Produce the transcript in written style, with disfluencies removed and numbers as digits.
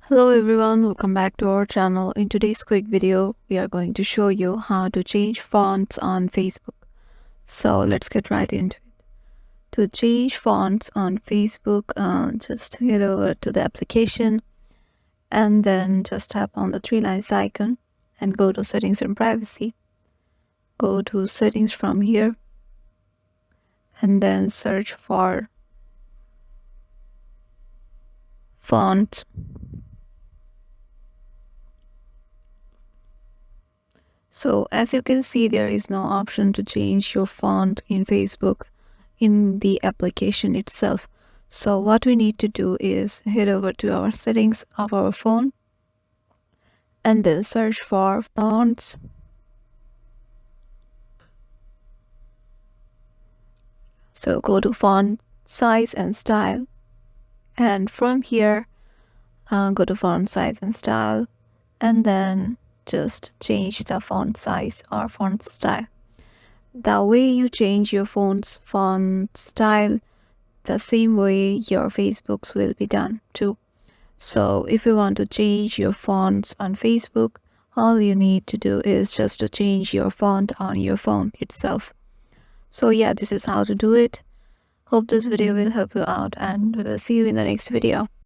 Hello everyone, welcome back to our channel. In today's quick video, we are going to show you how to change fonts on Facebook. So let's get right into it. To change fonts on Facebook, just head over to the application and then just tap on the three lines icon and go to settings and privacy. Go to settings from here and then search for font. So as you can see, there is no option to change your font in Facebook in the application itself. So what we need to do is head over to our settings of our phone and then search for fonts. So go to font size and style, and from here go to font size and style, and then just change the font size or font style. The way you change your font style, the same way your Facebook's will be done too. So if you want to change your fonts on Facebook, all you need to do is just to change your font on your phone itself. So yeah, this is how to do it. Hope this video will help you out, and we will see you in the next video.